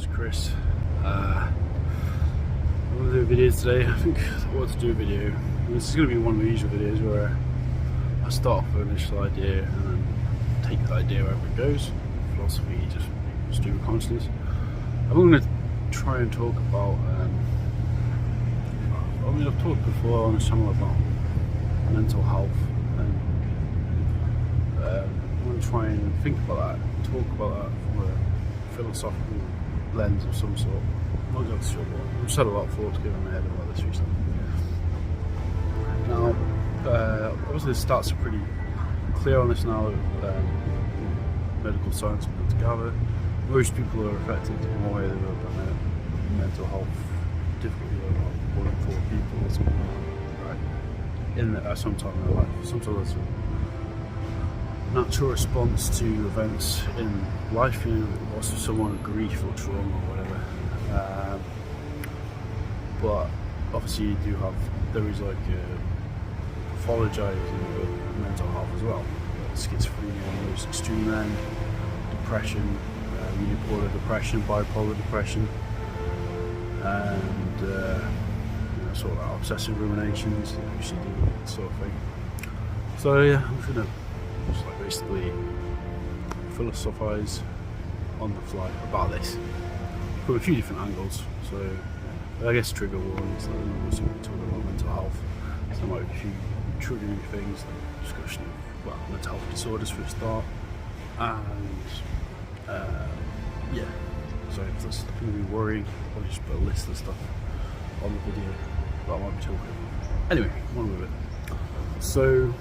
It's Chris. I'm going to do a video today. I think I want to do a video. This is going to be one of the usual videos where I start off with an initial idea and then take the idea wherever it goes. Philosophy, just stream of consciousness. I'm going to try and talk about, I've talked before on the channel about mental health, and I'm going to try and think about that, talk about that from a philosophical lens of some sort. I'm not exactly sure what. I've just had a lot of thoughts going in my head about this recently. Now, obviously the stats are pretty clear on this now. Medical science put together. Most people are affected in one way or the other by mental health difficulty. About 1 in 4 people or something like that, right? At some time in their life. Sometimes it's a natural response to events in life, you know, loss of someone, grief or trauma or whatever. But obviously there is like pathologizing of mental health as well. Schizophrenia on the most extreme end, depression, unipolar depression, bipolar depression, and sort of like obsessive ruminations, OCD, that sort of thing. So yeah, I'm gonna just like basically philosophize on the fly about this from a few different angles. So I guess trigger warnings, like we're talking about mental health. So there might be a few triggering things, like discussion of mental health disorders for a start, and yeah. So if that's going to be worrying, I'll just put a list of stuff on the video that I might be talking about. Anyway, on with it. So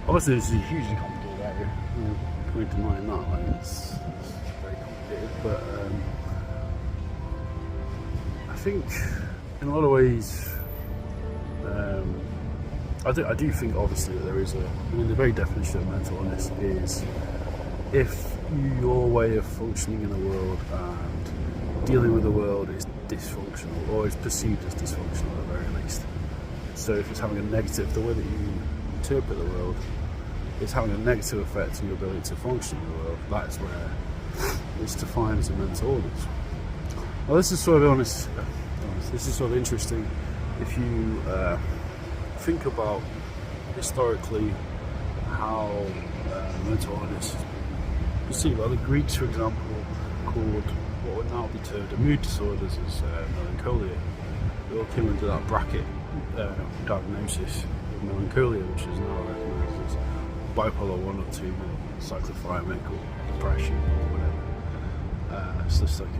obviously this is a hugely complicated area. No point denying that, like it's very complicated, but I think in a lot of ways I do think obviously that there is the very definition of mental illness is if your way of functioning in the world and dealing with the world is dysfunctional, or is perceived as dysfunctional at the very least. So if it's having a negative, the way that you interpret the world is having a negative effect on your ability to function in the world, that is where it's defined as a mental illness. Well, this is sort of this is sort of interesting if you think about historically how mental illness is perceived. Well, the Greeks, for example, called what would now be termed mood disorders as melancholia. They all came into that bracket diagnosis of melancholia, which is now recognised as bipolar 1 or 2, cyclothymic or depression or whatever. It's just like a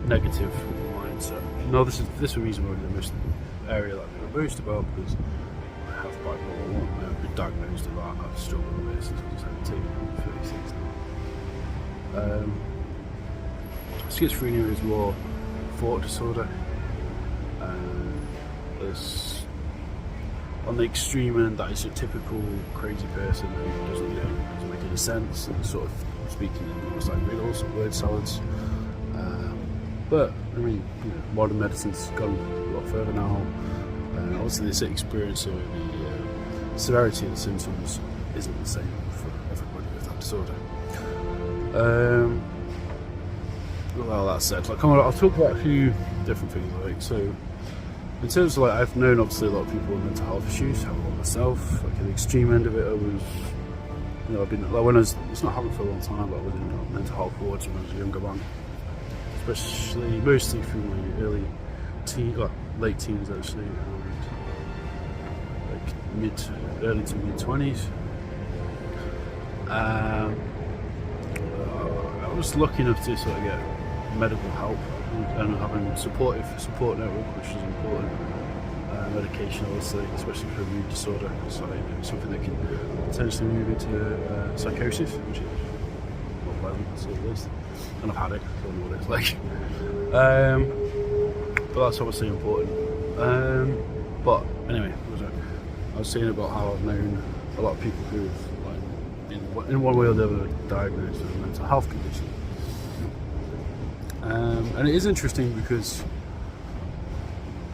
negative mindset. No, this is the reason why the most area that I know most about, because I have bipolar 1. I've been diagnosed with that. I've struggled with it since I was 17, I'm 36 now. Schizophrenia is more thought disorder. There's on the extreme end, that is your typical crazy person who doesn't make any sense and sort of speaking in almost like riddles, word salads. But I mean, modern medicine's gone a lot further now. Obviously, this experience of the severity of the symptoms isn't the same for everybody with that disorder. Well, that said, like I'll talk about a few different things. Like, so in terms of I've known obviously a lot of people with mental health issues. I have one myself. Like at the extreme end of it, I was, I've been when it's not happened for a long time, but I was in mental health wards when I was a younger man. Especially mostly through my late teens actually, and like early to mid 20s. I was lucky enough to sort of get medical help and having support network, which is important. Medication, obviously, especially for a mood disorder, so something that can potentially move into psychosis, which is not pleasant, that's all it is. And I've had it, I don't know what it's like. But that's obviously important. But anyway, I was saying about how I've known a lot of people who've, in one way or the other, diagnosed with a mental health condition. And it is interesting because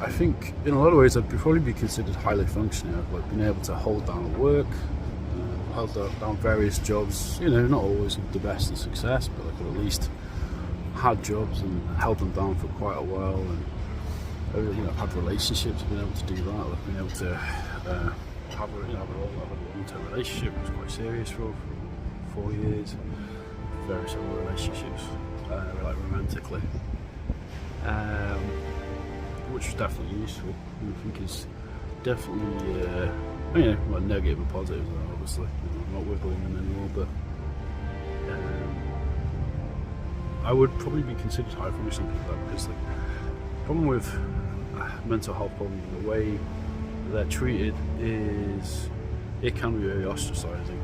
I think in a lot of ways I'd probably be considered highly functioning. I've been able to hold down at work, held down various jobs, you know, not always with the best of success, but I could at least had jobs and held them down for quite a while. And you know, I've had relationships, been able to do that. I've been able to have a long-term relationship. It was quite serious for 4 years. Various other relationships, like romantically, which was definitely useful. And I think it's definitely, you know, well, negative and positive, obviously. You know, I'm not wiggling them anymore, but I would probably be considered high functioning people, because the problem with mental health problems, the way they're treated is it can be very ostracizing.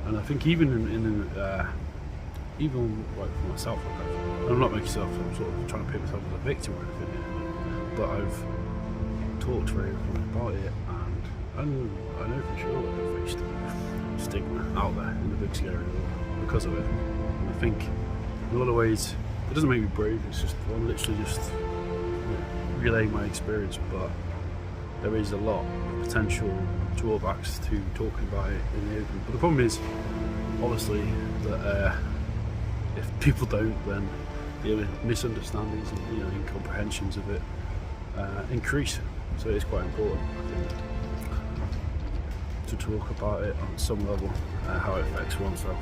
And I think even even like for myself, like I'm not making myself, I'm sort of trying to pick myself as a victim or anything here, but I've talked very openly about it, and I know for sure that I've faced stigma out there in the big scary world because of it. And I think in a lot of ways it doesn't make me brave, it's just, I'm literally just, you know, relaying my experience, but there is a lot of potential drawbacks to talking about it in the open. But the problem is, obviously, that if people don't, then the misunderstandings and, you know, incomprehensions of it increase. So it is quite important, I think, to talk about it on some level, how it affects oneself.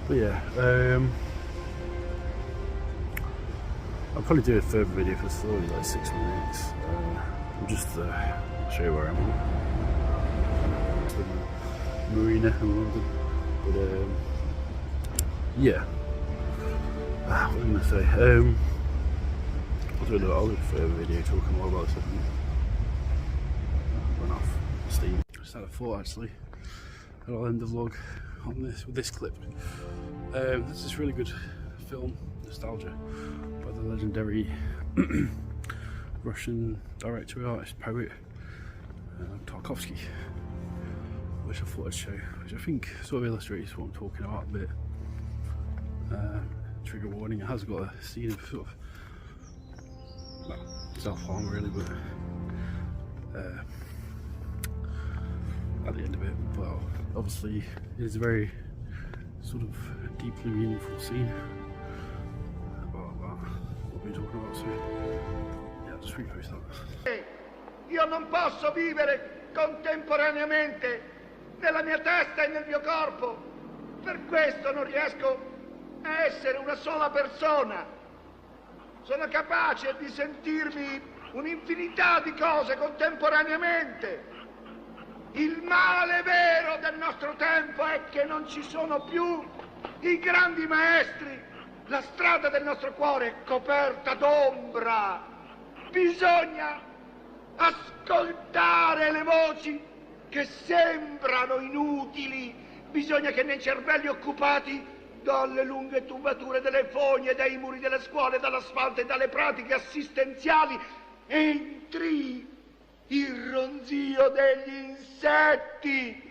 But yeah, I'll probably do a further video for the story, like 6 minutes. I'm just show you where I'm at. To the marina in London. But yeah. What was I going to say? I'll do a further video talking more about something. Run off steam. Just had a thought actually, and I'll end the vlog on this with this clip. There's this really good film, Nostalgia, by the legendary Russian director, artist, poet Tarkovsky, which I thought I'd show, which I think sort of illustrates what I'm talking about a bit. Trigger warning, it has got a scene of sort of, well, self-harm really, but at the end of it, but obviously it is a very sort of deeply meaningful scene about what we're talking about, so yeah, just repost that. Io non posso vivere contemporaneamente nella mia testa e nel mio corpo, per questo non riesco a essere una sola persona. Sono capace di sentirmi un'infinità di cose contemporaneamente. Il male vero del nostro tempo è che non ci sono più i grandi maestri. La strada del nostro cuore è coperta d'ombra. Bisogna ascoltare le voci che sembrano inutili. Bisogna che nei cervelli occupati dalle lunghe tubature delle fogne, dai muri delle scuole, dall'asfalto e dalle pratiche assistenziali entri il ronzio degli insetti.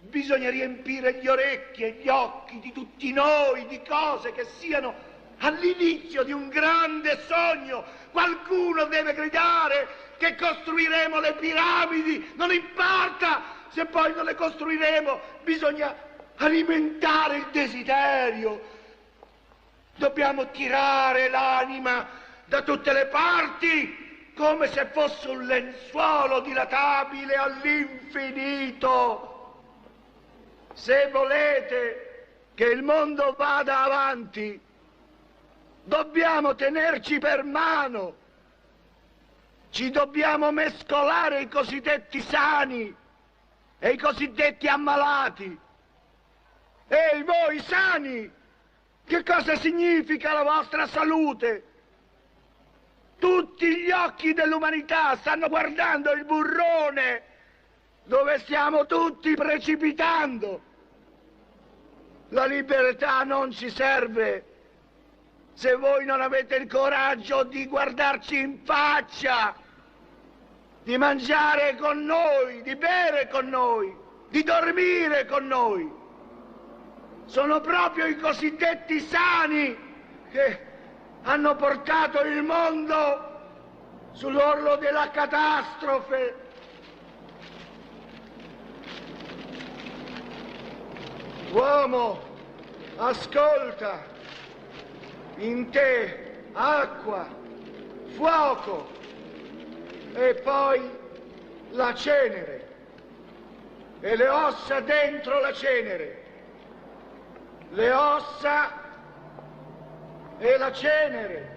Bisogna riempire gli orecchi e gli occhi di tutti noi di cose che siano all'inizio di un grande sogno. Qualcuno deve gridare che costruiremo le piramidi, non importa se poi non le costruiremo, bisogna alimentare il desiderio. Dobbiamo tirare l'anima da tutte le parti, come se fosse un lenzuolo dilatabile all'infinito. Se volete che il mondo vada avanti, dobbiamo tenerci per mano. Ci dobbiamo mescolare i cosiddetti sani e i cosiddetti ammalati. Ehi, voi sani, che cosa significa la vostra salute? Tutti gli occhi dell'umanità stanno guardando il burrone dove stiamo tutti precipitando. La libertà non ci serve se voi non avete il coraggio di guardarci in faccia, di mangiare con noi, di bere con noi, di dormire con noi. Sono proprio i cosiddetti sani che hanno portato il mondo sull'orlo della catastrofe. Uomo, ascolta. In te acqua, fuoco e poi la cenere e le ossa dentro la cenere. Le ossa e la cenere.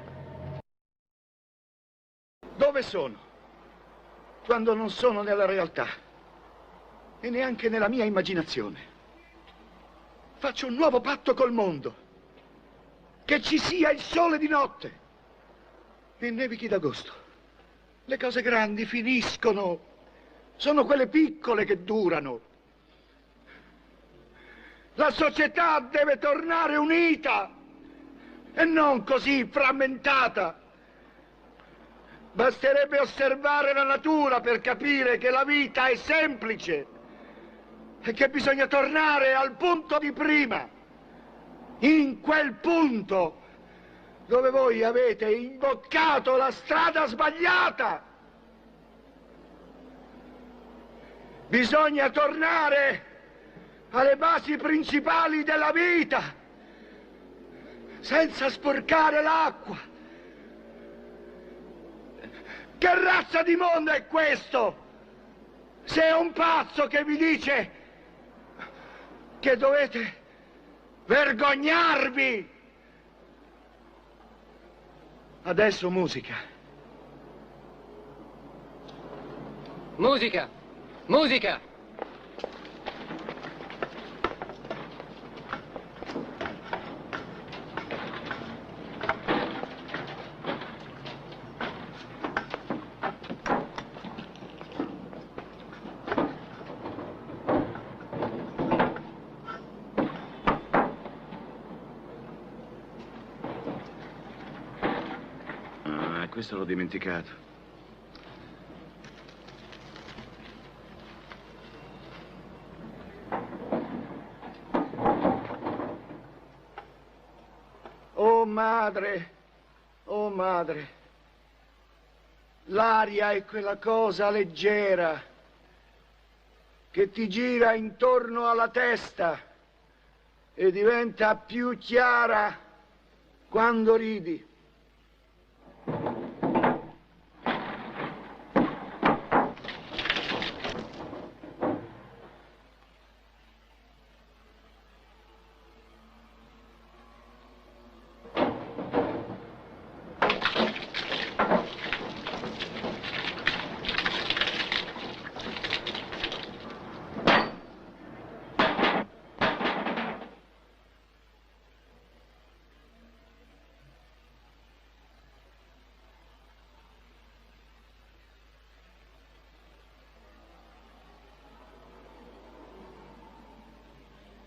Dove sono? Quando non sono nella realtà e neanche nella mia immaginazione. Faccio un nuovo patto col mondo. Che ci sia il sole di notte e nevichi d'agosto. Le cose grandi finiscono. Sono quelle piccole che durano. La società deve tornare unita e non così frammentata. Basterebbe osservare la natura per capire che la vita è semplice e che bisogna tornare al punto di prima, in quel punto dove voi avete imboccato la strada sbagliata. Bisogna tornare alle basi principali della vita, senza sporcare l'acqua. Che razza di mondo è questo? Se è un pazzo che vi dice che dovete vergognarvi. Adesso musica. Musica! Musica! Questo l'ho dimenticato. Oh madre, l'aria è quella cosa leggera che ti gira intorno alla testa e diventa più chiara quando ridi.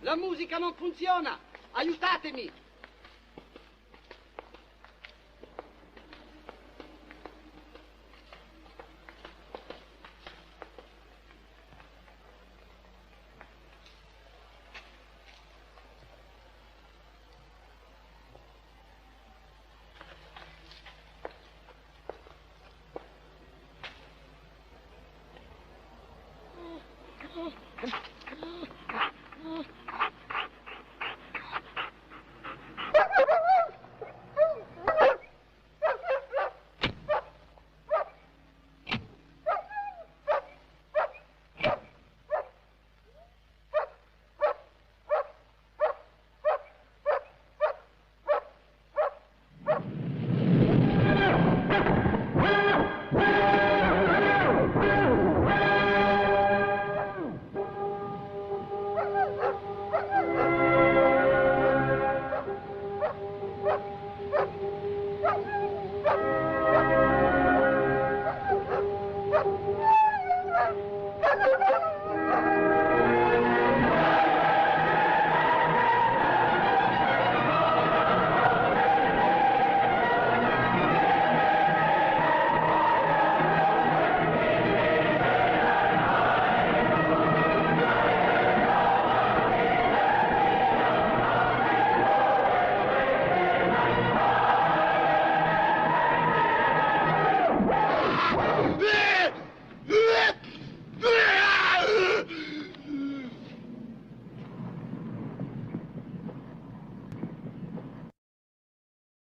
La musica non funziona! Aiutatemi!